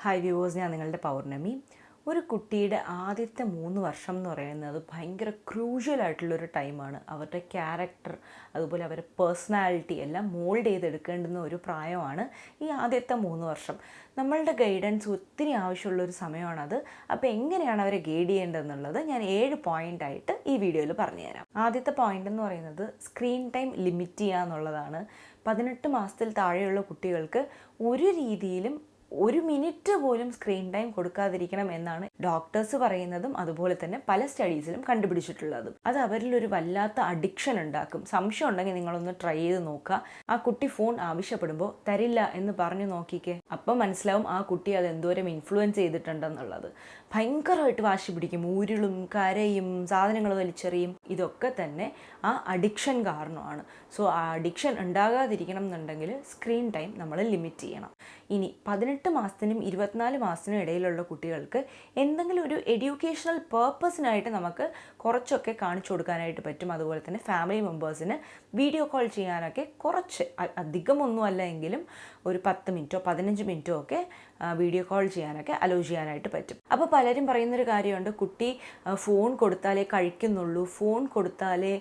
Hi viewers, ഞാൻ നിങ്ങളുടെ പൗർണമി. ഒരു കുട്ടിയുടെ ആദ്യത്തെ 3 വർഷം എന്ന് പറയുന്നത് ഭയങ്കര ക്രൂഷ്യലായിട്ടുള്ളൊരു ടൈമാണ്. അവരുടെ ക്യാരക്ടർ, അതുപോലെ അവരുടെ പേഴ്സണാലിറ്റി എല്ലാം മോൾഡ് ചെയ്തെടുക്കേണ്ടുന്ന ഒരു പ്രായമാണ് ഈ ആദ്യത്തെ 3 വർഷം. നമ്മളുടെ ഗൈഡൻസ് ഒത്തിരി ആവശ്യമുള്ളൊരു സമയമാണത്. അപ്പോൾ എങ്ങനെയാണ് അവരെ ഗൈഡ് ചെയ്യേണ്ടതെന്നുള്ളത് ഞാൻ 7 പോയിൻ്റായിട്ട് ഈ വീഡിയോയിൽ പറഞ്ഞുതരാം. ആദ്യത്തെ പോയിൻ്റ് എന്ന് പറയുന്നത് സ്ക്രീൻ ടൈം ലിമിറ്റ് ചെയ്യുക എന്നുള്ളതാണ്. 18 മാസത്തിൽ താഴെയുള്ള കുട്ടികൾക്ക് ഒരു രീതിയിലും 1 മിനിറ്റ് പോലും സ്ക്രീൻ ടൈം കൊടുക്കാതിരിക്കണം എന്നാണ് ഡോക്ടേഴ്സ് പറയുന്നതും അതുപോലെ തന്നെ പല സ്റ്റഡീസിലും കണ്ടുപിടിച്ചിട്ടുള്ളതും. അത് അവരിൽ ഒരു വല്ലാത്ത അഡിക്ഷൻ ഉണ്ടാക്കും. സംശയം ഉണ്ടെങ്കിൽ നിങ്ങളൊന്ന് ട്രൈ ചെയ്ത് നോക്കുക. ആ കുട്ടി ഫോൺ ആവശ്യപ്പെടുമ്പോൾ തരില്ല എന്ന് പറഞ്ഞു നോക്കിക്കേ, അപ്പം മനസ്സിലാവും ആ കുട്ടി അത് എന്തോരം ഇൻഫ്ലുവൻസ് ചെയ്തിട്ടുണ്ടെന്നുള്ളത്. ഭയങ്കരമായിട്ട് വാശി പിടിക്കും, ഉരുളും കരയും സാധനങ്ങൾ വലിച്ചെറിയും. ഇതൊക്കെ തന്നെ ആ അഡിക്ഷൻ കാരണമാണ്. സോ ആ അഡിക്ഷൻ ഉണ്ടാകാതിരിക്കണം എന്നുണ്ടെങ്കിൽ സ്ക്രീൻ ടൈം നമ്മൾ ലിമിറ്റ് ചെയ്യണം. ഇനി 18 മാസത്തിനും 24 മാസത്തിനും ഇടയിലുള്ള കുട്ടികൾക്ക് എന്തെങ്കിലും ഒരു എഡ്യൂക്കേഷണൽ പേർപ്പസിനായിട്ട് നമുക്ക് കുറച്ചൊക്കെ കാണിച്ചു കൊടുക്കാനായിട്ട് പറ്റും. അതുപോലെ തന്നെ ഫാമിലി മെമ്പേഴ്സിന് വീഡിയോ കോൾ ചെയ്യാനൊക്കെ കുറച്ച്, അധികമൊന്നും അല്ല എങ്കിലും ഒരു 10 മിനിറ്റോ 15 മിനിറ്റോ ഒക്കെ വീഡിയോ കോൾ ചെയ്യാനൊക്കെ അലോ ചെയ്യാനായിട്ട് പറ്റും. അപ്പോൾ പലരും പറയുന്നൊരു കാര്യമുണ്ട്, കുട്ടി ഫോൺ കൊടുത്താലേ കഴിക്കുന്നുള്ളൂ, ഫോൺ കൊടുത്താലേ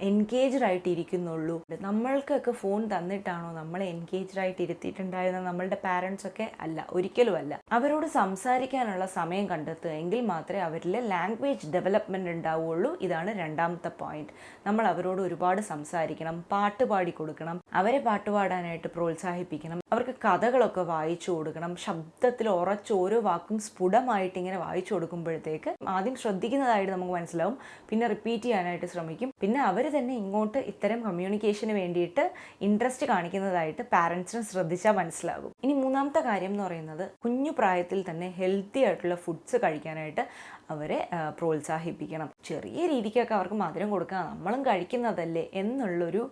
എൻഗേജ്ഡ് ആയിട്ട് ഇരിക്കുന്നുള്ളൂ. നമ്മൾക്കൊക്കെ ഫോൺ തന്നിട്ടാണോ നമ്മളെ എൻഗേജ്ഡ് ആയിട്ട് ഇരുത്തിയിട്ടുണ്ടായിരുന്നത് നമ്മളുടെ പാരൻസൊക്കെ? അല്ല, ഒരിക്കലും അല്ല. അവരോട് സംസാരിക്കാനുള്ള സമയം കണ്ടെത്തുക എങ്കിൽ മാത്രമേ അവരിൽ ലാംഗ്വേജ് ഡെവലപ്മെൻറ്റ് ഉണ്ടാവുകയുള്ളൂ. ഇതാണ് രണ്ടാമത്തെ പോയിന്റ്. നമ്മൾ അവരോട് ഒരുപാട് സംസാരിക്കണം, പാട്ട് പാടി കൊടുക്കണം, അവരെ പാട്ട് പാടാനായിട്ട് പ്രോത്സാഹിപ്പിക്കണം, അവർക്ക് കഥകളൊക്കെ വായിച്ചു കൊടുക്കണം. ശബ്ദത്തിൽ ഉറച്ച് ഓരോ വാക്കും സ്ഫുടമായിട്ട് ഇങ്ങനെ വായിച്ചു കൊടുക്കുമ്പോഴത്തേക്ക് ആദ്യം ശ്രദ്ധിക്കുന്നതായിട്ട് നമുക്ക് മനസ്സിലാവും, പിന്നെ റിപ്പീറ്റ് ചെയ്യാനായിട്ട് ശ്രമിക്കും, പിന്നെ അവർ തന്നെ ഇങ്ങോട്ട് ഇത്തരം കമ്മ്യൂണിക്കേഷന് വേണ്ടിയിട്ട് ഇൻട്രസ്റ്റ് കാണിക്കുന്നതായിട്ട് പാരൻസിന് ശ്രദ്ധിച്ചാൽ മനസ്സിലാകും. ഇനി മൂന്നാമത്തെ കാര്യം എന്ന് പറയുന്നത് കുഞ്ഞു പ്രായത്തിൽ തന്നെ ഹെൽത്തി ആയിട്ടുള്ള ഫുഡ്സ് കഴിക്കാനായിട്ട് അവരെ പ്രോത്സാഹിപ്പിക്കണം. ചെറിയ രീതിക്കൊക്കെ അവർക്ക് മധുരം കൊടുക്കുക, നമ്മളും കഴിക്കുന്നതല്ലേ എന്നുള്ളൊരു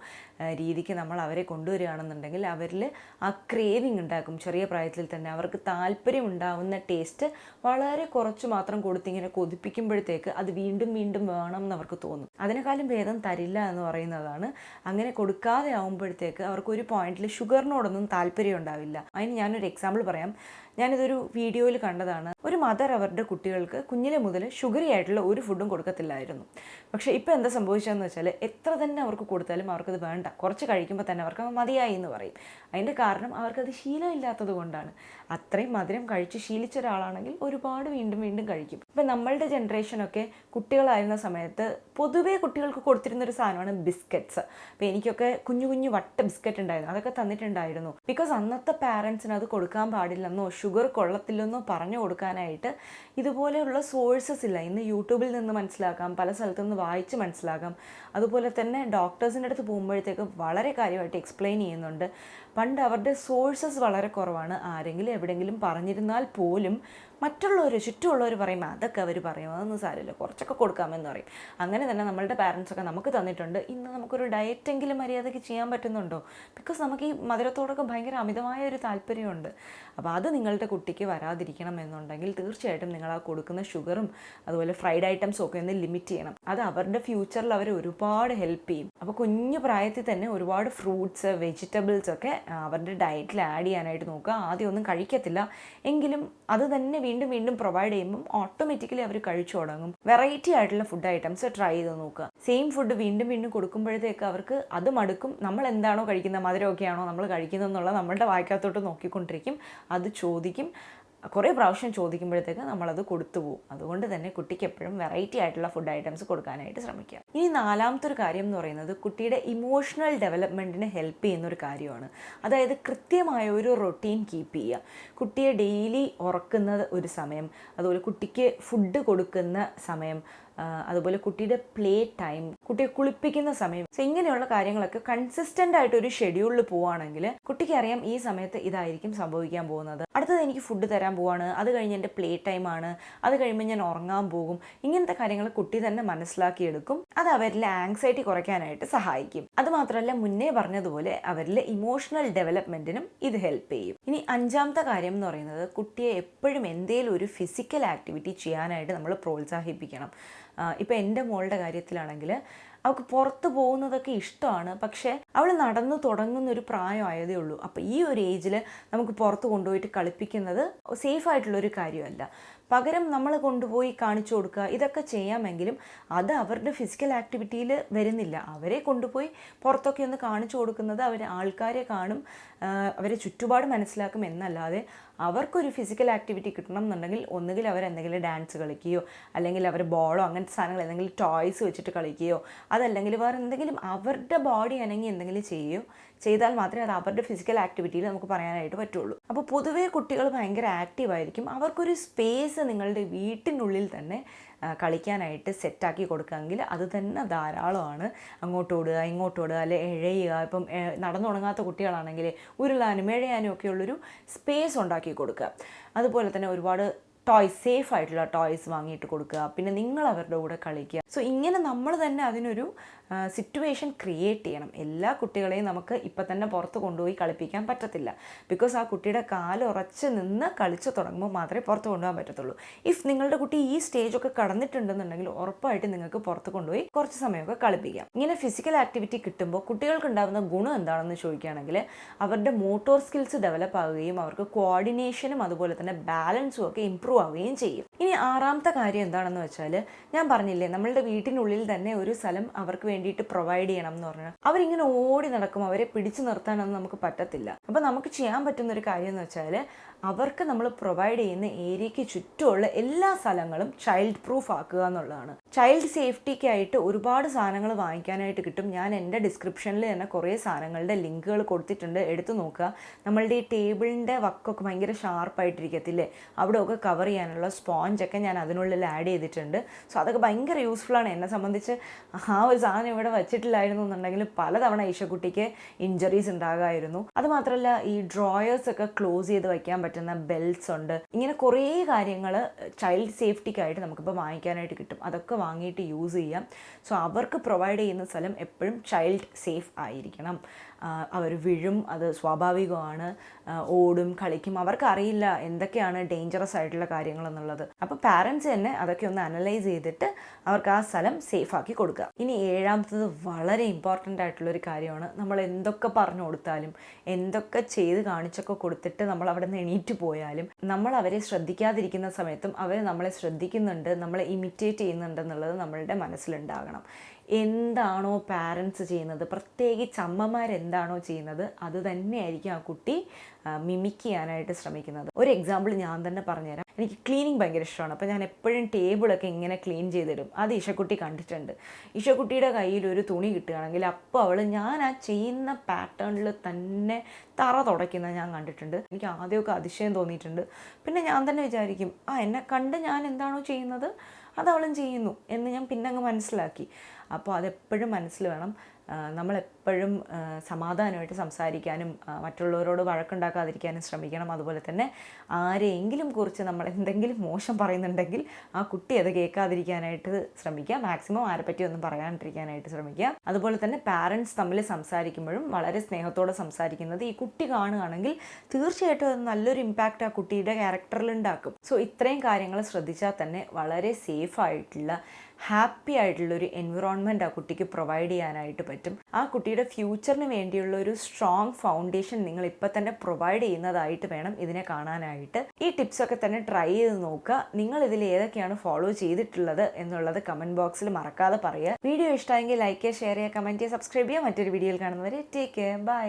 രീതിക്ക് നമ്മൾ അവരെ കൊണ്ടുവരികയാണെന്നുണ്ടെങ്കിൽ അവരിൽ ആ ക്രേവിങ് ഉണ്ടാക്കും. ചെറിയ പ്രായത്തിൽ തന്നെ അവർക്ക് താല്പര്യം ഉണ്ടാവുന്ന ടേസ്റ്റ് വളരെ കുറച്ച് മാത്രം കൊടുത്തിങ്ങനെ കൊതിപ്പിക്കുമ്പോഴത്തേക്ക് അത് വീണ്ടും വീണ്ടും വേണം എന്ന് അവർക്ക് തോന്നും. അതിനേക്കാളും ഭേദം തരില്ല എന്ന് പറയുന്നതാണ്. അങ്ങനെ കൊടുക്കാതെ ആകുമ്പോഴത്തേക്ക് അവർക്ക് ഒരു പോയിന്റിൽ ഷുഗറിനോടൊന്നും താല്പര്യം ഉണ്ടാവില്ല. അതിന് ഞാനൊരു എക്സാമ്പിൾ പറയാം. ഞാനിതൊരു വീഡിയോയിൽ കണ്ടതാണ്. ഒരു മദർ അവരുടെ കുട്ടികൾക്ക് കുഞ്ഞിലെ മുതൽ ഷുഗറി ആയിട്ടുള്ള ഒരു ഫുഡും കൊടുക്കത്തില്ലായിരുന്നു. പക്ഷേ ഇപ്പോൾ എന്താ സംഭവിച്ചതെന്ന് വെച്ചാൽ എത്ര തന്നെ അവർക്ക് കൊടുത്താലും അവർക്കത് വേണ്ട. കുറച്ച് കഴിക്കുമ്പോൾ തന്നെ അവർക്ക് മതിയായി എന്ന് പറയും. അതിൻ്റെ കാരണം അവർക്കത് ശീലമില്ലാത്തത് കൊണ്ടാണ്. അത്രയും മധുരം കഴിച്ച് ശീലിച്ച ഒരാളാണെങ്കിൽ ഒരുപാട് വീണ്ടും വീണ്ടും കഴിക്കും. ഇപ്പം നമ്മളുടെ ജനറേഷനൊക്കെ കുട്ടികളായിരുന്ന സമയത്ത് പൊതുവേ കുട്ടികൾക്ക് കൊടുത്തിരുന്നൊരു സാധനമാണ് ബിസ്ക്കറ്റ്സ്. അപ്പോൾ എനിക്കൊക്കെ കുഞ്ഞു കുഞ്ഞു വട്ട ബിസ്ക്കറ്റ് ഉണ്ടായിരുന്നു, അതൊക്കെ തന്നിട്ടുണ്ടായിരുന്നു. ബിക്കോസ് അന്നത്തെ പാരൻസിന് അത് കൊടുക്കാൻ പാടില്ലെന്നോ ഷുഗർ കൊള്ളത്തില്ലെന്നോ പറഞ്ഞു കൊടുക്കാനായിട്ട് ഇതുപോലെയുള്ള സോഴ്സസ് ഇല്ല. ഇന്ന് യൂട്യൂബിൽ നിന്ന് മനസ്സിലാക്കാം, പല സ്ഥലത്തുനിന്ന് വായിച്ച് മനസ്സിലാക്കാം. അതുപോലെ തന്നെ ഡോക്ടേഴ്സിൻ്റെ അടുത്ത് പോകുമ്പോഴത്തേക്ക് വളരെ കാര്യമായിട്ട് എക്സ്പ്ലെയിൻ ചെയ്യുന്നുണ്ട്. പണ്ട് അവരുടെ സോഴ്സസ് വളരെ കുറവാണ്. ആരെങ്കിലും എവിടെയെങ്കിലും പറഞ്ഞിരുന്നാൽ പോലും മറ്റുള്ളവർ, ചുറ്റുമുള്ളവർ പറയും അതൊക്കെ അവർ പറയും, അതൊന്നും സാരമില്ല, കുറച്ചൊക്കെ കൊടുക്കാമെന്ന് പറയും. അങ്ങനെ തന്നെ നമ്മളുടെ പാരൻസൊക്കെ നമുക്ക് തന്നിട്ടുണ്ട്. ഇന്ന് നമുക്കൊരു ഡയറ്റെങ്കിലും മര്യാദയ്ക്ക് ചെയ്യാൻ പറ്റുന്നുണ്ടോ? ബിക്കോസ് നമുക്ക് ഈ മധുരത്തോടൊക്കെ ഭയങ്കര അമിതമായ ഒരു താല്പര്യമുണ്ട്. അപ്പോൾ അത് നിങ്ങളുടെ കുട്ടിക്ക് വരാതിരിക്കണം എന്നുണ്ടെങ്കിൽ തീർച്ചയായിട്ടും നിങ്ങൾ ആ കൊടുക്കുന്ന ഷുഗറും അതുപോലെ ഫ്രൈഡ് ഐറ്റംസും ഒക്കെ ഒന്ന് ലിമിറ്റ് ചെയ്യണം. അത് അവരുടെ ഫ്യൂച്ചറിൽ അവരെ ഒരുപാട് ഹെൽപ്പ് ചെയ്യും. അപ്പോൾ കുഞ്ഞു പ്രായത്തിൽ തന്നെ ഒരുപാട് ഫ്രൂട്ട്സ്, വെജിറ്റബിൾസ് ഒക്കെ അവരുടെ ഡയറ്റിൽ ആഡ് ചെയ്യാനായിട്ട് നോക്കുക. ആദ്യം ഒന്നും കഴിക്കത്തില്ല എങ്കിലും അത് തന്നെ വീണ്ടും വീണ്ടും പ്രൊവൈഡ് ചെയ്യുമ്പം ഓട്ടോമാറ്റിക്കലി അവർ കഴിച്ചു തുടങ്ങും. വെറൈറ്റി ആയിട്ടുള്ള ഫുഡ് ഐറ്റംസ് ട്രൈ ചെയ്ത് നോക്കുക. സെയിം ഫുഡ് വീണ്ടും വീണ്ടും കൊടുക്കുമ്പോഴത്തേക്ക് അവർക്ക് അത് മടുക്കും. നമ്മൾ എന്താണോ കഴിക്കുന്നത്, മധുരമൊക്കെയാണോ നമ്മൾ കഴിക്കുന്നത് എന്നുള്ളത് നമ്മളുടെ വായിക്കകത്തോട്ട് നോക്കിക്കൊണ്ടിരിക്കും. അത് ചോദിക്കും. കുറേ പ്രാവശ്യം ചോദിക്കുമ്പോഴത്തേക്ക് നമ്മളത് കൊടുത്തു പോകും. അതുകൊണ്ട് തന്നെ കുട്ടിക്ക് എപ്പോഴും വെറൈറ്റി ആയിട്ടുള്ള ഫുഡ് ഐറ്റംസ് കൊടുക്കാനായിട്ട് ശ്രമിക്കുക. ഇനി നാലാമത്തെ ഒരു കാര്യം എന്ന് പറയുന്നത് കുട്ടിയുടെ ഇമോഷണൽ ഡെവലപ്മെൻറ്റിന് ഹെൽപ്പ് ചെയ്യുന്ന ഒരു കാര്യമാണ്. അതായത് കൃത്യമായ ഒരു റൊട്ടീൻ കീപ്പ് ചെയ്യുക. കുട്ടിയെ ഡെയിലി ഉറക്കുന്നത് ഒരു സമയം, അതുപോലെ കുട്ടിക്ക് ഫുഡ് കൊടുക്കുന്ന സമയം, അതുപോലെ കുട്ടിയുടെ പ്ലേ ടൈം, കുട്ടിയെ കുളിപ്പിക്കുന്ന സമയം. സോ ഇങ്ങനെയുള്ള കാര്യങ്ങളൊക്കെ കൺസിസ്റ്റൻ്റ് ആയിട്ട് ഒരു ഷെഡ്യൂളിൽ പോവുകയാണെങ്കിൽ കുട്ടിക്ക് അറിയാം ഈ സമയത്ത് ഇതായിരിക്കും സംഭവിക്കാൻ പോകുന്നത്. അടുത്തത് എനിക്ക് ഫുഡ് തരാൻ പോവാണ്, അത് കഴിഞ്ഞ് എൻ്റെ പ്ലേ ടൈമാണ്, അത് കഴിയുമ്പോൾ ഞാൻ ഉറങ്ങാൻ പോകും. ഇങ്ങനത്തെ കാര്യങ്ങൾ കുട്ടി തന്നെ മനസ്സിലാക്കിയെടുക്കും. അത് അവരിലെ ആങ്സൈറ്റി കുറയ്ക്കാനായിട്ട് സഹായിക്കും. അതുമാത്രമല്ല, മുന്നേ പറഞ്ഞതുപോലെ അവരിലെ ഇമോഷണൽ ഡെവലപ്മെൻറ്റിനും ഇത് ഹെൽപ്പ് ചെയ്യും. ഇനി അഞ്ചാമത്തെ കാര്യം എന്ന് പറയുന്നത് കുട്ടിയെ എപ്പോഴും എന്തെങ്കിലും ഒരു ഫിസിക്കൽ ആക്ടിവിറ്റി ചെയ്യാനായിട്ട് നമ്മൾ പ്രോത്സാഹിപ്പിക്കണം. ഇപ്പോൾ എൻ്റെ മോളുടെ കാര്യത്തിലാണെങ്കിൽ അവൾക്ക് പുറത്ത് പോകുന്നതൊക്കെ ഇഷ്ടമാണ്, പക്ഷേ അവൾ നടന്നു തുടങ്ങുന്ന ഒരു പ്രായമായതേ ഉള്ളൂ. അപ്പോൾ ഈ ഒരു ഏജിൽ നമുക്ക് പുറത്ത് കൊണ്ടുപോയിട്ട് കളിപ്പിക്കുന്നത് സേഫ് ആയിട്ടുള്ളൊരു കാര്യമല്ല. പകരം നമ്മൾ കൊണ്ടുപോയി കാണിച്ചു കൊടുക്കുക, ഇതൊക്കെ ചെയ്യാമെങ്കിലും അത് അവരുടെ ഫിസിക്കൽ ആക്ടിവിറ്റിയിൽ വരുന്നില്ല. അവരെ കൊണ്ടുപോയി പുറത്തൊക്കെ ഒന്ന് കാണിച്ചു കൊടുക്കുന്നത് അവർ ആൾക്കാരെ കാണും, അവരെ ചുറ്റുപാട് മനസ്സിലാക്കും എന്നല്ലാതെ അവർക്കൊരു ഫിസിക്കൽ ആക്ടിവിറ്റി കിട്ടണം എന്നുണ്ടെങ്കിൽ ഒന്നുകിൽ അവരെന്തെങ്കിലും ഡാൻസ് കളിക്കുകയോ അല്ലെങ്കിൽ അവർ ബോളോ അങ്ങനത്തെ സാധനങ്ങൾ എന്തെങ്കിലും ടോയ്സ് വെച്ചിട്ട് കളിക്കുകയോ അതല്ലെങ്കിൽ വേറെ എന്തെങ്കിലും അവരുടെ ബോഡി അനങ്ങി എന്തെങ്കിലും ചെയ്താൽ മാത്രമേ അത് അവരുടെ ഫിസിക്കൽ ആക്ടിവിറ്റിയിൽ നമുക്ക് പറയാനായിട്ട് പറ്റുള്ളൂ. അപ്പോൾ പൊതുവേ കുട്ടികൾ ഭയങ്കര ആക്റ്റീവായിരിക്കും. അവർക്കൊരു സ്പേസ് നിങ്ങളുടെ വീട്ടിനുള്ളിൽ തന്നെ കളിക്കാനായിട്ട് സെറ്റാക്കി കൊടുക്കുകയെങ്കിൽ അത് തന്നെ ധാരാളമാണ്. അങ്ങോട്ടോടുക ഇങ്ങോട്ടോടുക അല്ലെ എഴയുക. ഇപ്പം നടന്നു തുടങ്ങാത്ത കുട്ടികളാണെങ്കിൽ ഉരുളാനും എഴയാനും ഒക്കെ ഉള്ളൊരു സ്പേസ് ഉണ്ടാക്കി കൊടുക്കുക. അതുപോലെ തന്നെ ഒരുപാട് ടോയ്സ്, സേഫ് ആയിട്ടുള്ള ടോയ്സ് വാങ്ങിയിട്ട് കൊടുക്കുക. പിന്നെ നിങ്ങൾ അവരുടെ കൂടെ കളിക്കുക. സോ ഇങ്ങനെ നമ്മൾ തന്നെ അതിനൊരു സിറ്റുവേഷൻ ക്രിയേറ്റ് ചെയ്യണം. എല്ലാ കുട്ടികളെയും നമുക്ക് ഇപ്പം തന്നെ പുറത്ത് കൊണ്ടുപോയി കളിപ്പിക്കാൻ പറ്റത്തില്ല. ബിക്കോസ് ആ കുട്ടിയുടെ കാലുറച്ച് നിന്ന് കളിച്ച് തുടങ്ങുമ്പോൾ മാത്രമേ പുറത്ത് കൊണ്ടുപോകാൻ പറ്റത്തുള്ളൂ. ഇഫ് നിങ്ങളുടെ കുട്ടി ഈ സ്റ്റേജൊക്കെ കടന്നിട്ടുണ്ടെന്നുണ്ടെങ്കിൽ ഉറപ്പായിട്ട് നിങ്ങൾക്ക് പുറത്ത് കൊണ്ടുപോയി കുറച്ച് സമയമൊക്കെ കളിപ്പിക്കാം. ഇങ്ങനെ ഫിസിക്കൽ ആക്ടിവിറ്റി കിട്ടുമ്പോൾ കുട്ടികൾക്ക് ഉണ്ടാകുന്ന ഗുണം എന്താണെന്ന് ചോദിക്കുകയാണെങ്കിൽ അവരുടെ മോട്ടോർ സ്കിൽസ് ഡെവലപ്പ് ആവുകയും അവർക്ക് കോർഡിനേഷനും അതുപോലെ തന്നെ ബാലൻസും ഒക്കെ ഇമ്പ്രൂവ് ആവുകയും ചെയ്യും. ഇനി ആറാമത്തെ കാര്യം എന്താണെന്ന് വെച്ചാൽ, ഞാൻ പറഞ്ഞില്ലേ നമ്മളുടെ വീട്ടിനുള്ളിൽ തന്നെ ഒരു സ്ഥലം അവർക്ക് വേണ്ടിയിട്ട് പ്രൊവൈഡ് ചെയ്യണം എന്ന് പറഞ്ഞാൽ അവരിങ്ങനെ ഓടി നടക്കും, അവരെ പിടിച്ചു നിർത്താനൊന്നും നമുക്ക് പറ്റത്തില്ല. അപ്പോൾ നമുക്ക് ചെയ്യാൻ പറ്റുന്നൊരു കാര്യം എന്ന് വെച്ചാൽ അവർക്ക് നമ്മൾ പ്രൊവൈഡ് ചെയ്യുന്ന ഏരിയയ്ക്ക് ചുറ്റുമുള്ള എല്ലാ സ്ഥലങ്ങളും ചൈൽഡ് പ്രൂഫ് ആക്കുക എന്നുള്ളതാണ്. ചൈൽഡ് സേഫ്റ്റിക്കായിട്ട് ഒരുപാട് സാധനങ്ങൾ വാങ്ങിക്കാനായിട്ട് കിട്ടും. ഞാൻ എൻ്റെ ഡിസ്ക്രിപ്ഷനിൽ തന്നെ കുറേ സാധനങ്ങളുടെ ലിങ്കുകൾ കൊടുത്തിട്ടുണ്ട്, എടുത്തു നോക്കുക. നമ്മളുടെ ഈ ടേബിളിൻ്റെ വക്കൊക്കെ ഭയങ്കര ഷാർപ്പായിട്ടിരിക്കത്തില്ലേ, അവിടെയൊക്കെ കവർ ചെയ്യാനുള്ള സ്പോഞ്ചൊക്കെ ഞാൻ അതിനുള്ളിൽ ആഡ് ചെയ്തിട്ടുണ്ട്. സോ അതൊക്കെ ഭയങ്കര യൂസ്ഫുള്ളാണ്. എന്നെ സംബന്ധിച്ച് ആ ഒരു സാധനം ഇവിടെ വെച്ചിട്ടില്ലായിരുന്നു എന്നുണ്ടെങ്കിൽ പലതവണ ഈശക്കുട്ടിക്ക് ഇഞ്ചറീസ് ഉണ്ടാകുമായിരുന്നു. അതുമാത്രമല്ല ഈ ഡ്രോയേഴ്സൊക്കെ ക്ലോസ് ചെയ്ത് വയ്ക്കാൻ പറ്റുന്ന ബെൽറ്റ്സ് ഉണ്ട്. ഇങ്ങനെ കുറേ കാര്യങ്ങൾ ചൈൽഡ് സേഫ്റ്റിക്കായിട്ട് നമുക്കിപ്പോൾ വാങ്ങിക്കാനായിട്ട് കിട്ടും. അതൊക്കെ വാങ്ങിയിട്ട് യൂസ് ചെയ്യാം. സോ അവർക്ക് പ്രൊവൈഡ് ചെയ്യുന്ന സ്ഥലം എപ്പോഴും ചൈൽഡ് സേഫ് ആയിരിക്കണം. അവർ വീഴും, അത് സ്വാഭാവികമാണ്, ഓടും കളിക്കും, അവർക്കറിയില്ല എന്തൊക്കെയാണ് ഡേഞ്ചറസ് ആയിട്ടുള്ള കാര്യങ്ങളെന്നുള്ളത്. അപ്പോൾ പാരൻസ് തന്നെ അതൊക്കെ ഒന്ന് അനലൈസ് ചെയ്തിട്ട് അവർക്ക് ആ സ്ഥലം സേഫാക്കി കൊടുക്കുക. ഇനി ഏഴാമത്തത് വളരെ ഇമ്പോർട്ടൻ്റ് ആയിട്ടുള്ളൊരു കാര്യമാണ്. നമ്മൾ എന്തൊക്കെ പറഞ്ഞു കൊടുത്താലും എന്തൊക്കെ ചെയ്ത് കാണിച്ചൊക്കെ കൊടുത്തിട്ട് നമ്മൾ അവിടെ നിന്ന് എണീറ്റ് പോയാലും നമ്മൾ അവരെ ശ്രദ്ധിക്കാതിരിക്കുന്ന സമയത്തും അവർ നമ്മളെ ശ്രദ്ധിക്കുന്നുണ്ട്, നമ്മളെ ഇമിറ്റേറ്റ് ചെയ്യുന്നുണ്ടെന്നുള്ളത് നമ്മളുടെ മനസ്സിലുണ്ടാകണം. എന്താണോ പാരൻസ് ചെയ്യുന്നത്, പ്രത്യേകിച്ച് അമ്മമാരെന്താണോ ചെയ്യുന്നത് അത് തന്നെയായിരിക്കും ആ കുട്ടി മിമിക് ചെയ്യാനായിട്ട് ശ്രമിക്കുന്നത്. ഒരു എക്സാമ്പിൾ ഞാൻ തന്നെ പറഞ്ഞുതരാം. എനിക്ക് ക്ലീനിങ് ഭയങ്കര ഇഷ്ടമാണ്. അപ്പോൾ ഞാൻ എപ്പോഴും ടേബിളൊക്കെ ഇങ്ങനെ ക്ലീൻ ചെയ്തിടും. അത് ഈശക്കുട്ടി കണ്ടിട്ടുണ്ട്. ഈശക്കുട്ടിയുടെ കയ്യിൽ ഒരു തുണി കിട്ടുകയാണെങ്കിൽ അപ്പോൾ അവൾ ഞാൻ ആ ചെയ്യുന്ന പാറ്റേണിൽ തന്നെ തറ തുടയ്ക്കുന്നത് ഞാൻ കണ്ടിട്ടുണ്ട്. എനിക്ക് ആദ്യമൊക്കെ അതിശയം തോന്നിയിട്ടുണ്ട്. പിന്നെ ഞാൻ തന്നെ വിചാരിക്കും എന്നെ കണ്ട് ഞാൻ എന്താണോ ചെയ്യുന്നത് അതവളും ചെയ്യുന്നു എന്ന് ഞാൻ പിന്നെ അങ്ങ് മനസ്സിലാക്കി. അപ്പോൾ അതെപ്പോഴും മനസ്സിൽ വേണം. നമ്മളെപ്പോഴും സമാധാനമായിട്ട് സംസാരിക്കാനും മറ്റുള്ളവരോട് വഴക്കുണ്ടാക്കാതിരിക്കാനും ശ്രമിക്കണം. അതുപോലെ തന്നെ ആരെയെങ്കിലും കുറിച്ച് നമ്മൾ എന്തെങ്കിലും മോശം പറയുന്നുണ്ടെങ്കിൽ ആ കുട്ടി അത് കേൾക്കാതിരിക്കാനായിട്ട് ശ്രമിക്കുക. മാക്സിമം ആരെപ്പറ്റി ഒന്നും പറയാണ്ടിരിക്കാനായിട്ട് ശ്രമിക്കുക. അതുപോലെ തന്നെ പാരൻസ് തമ്മിൽ സംസാരിക്കുമ്പോഴും വളരെ സ്നേഹത്തോടെ സംസാരിക്കുന്നത് ഈ കുട്ടി കാണുകയാണെങ്കിൽ തീർച്ചയായിട്ടും അത് നല്ലൊരു ഇമ്പാക്റ്റ് ആ കുട്ടിയുടെ ക്യാരക്ടറിൽ ഉണ്ടാക്കും. സോ ഇത്രയും കാര്യങ്ങൾ ശ്രദ്ധിച്ചാൽ തന്നെ വളരെ സേഫായിട്ടുള്ള ഹാപ്പി ആയിട്ടുള്ളൊരു എൻവിറോൺമെൻറ്റ് ആ കുട്ടിക്ക് പ്രൊവൈഡ് ചെയ്യാനായിട്ട് പറ്റും. ആ കുട്ടിയുടെ ഫ്യൂച്ചറിന് വേണ്ടിയുള്ള ഒരു സ്ട്രോങ് ഫൗണ്ടേഷൻ നിങ്ങൾ ഇപ്പം തന്നെ പ്രൊവൈഡ് ചെയ്യുന്നതായിട്ട് വേണം ഇതിനെ കാണാനായിട്ട്. ഈ ടിപ്സൊക്കെ തന്നെ ട്രൈ ചെയ്ത് നോക്കുക. നിങ്ങൾ ഇതിൽ ഏതൊക്കെയാണ് ഫോളോ ചെയ്തിട്ടുള്ളത് എന്നുള്ളത് കമൻറ്റ് ബോക്സിൽ മറക്കാതെ പറയുക. വീഡിയോ ഇഷ്ടമായെങ്കിൽ ലൈക്ക് ചെയ്യുക, ഷെയർ ചെയ്യുക, കമൻറ്റ് ചെയ്യുക, സബ്സ്ക്രൈബ് ചെയ്യുക. മറ്റൊരു വീഡിയോയിൽ കാണുന്നവരെ ടേക്ക് കെയർ, ബൈ.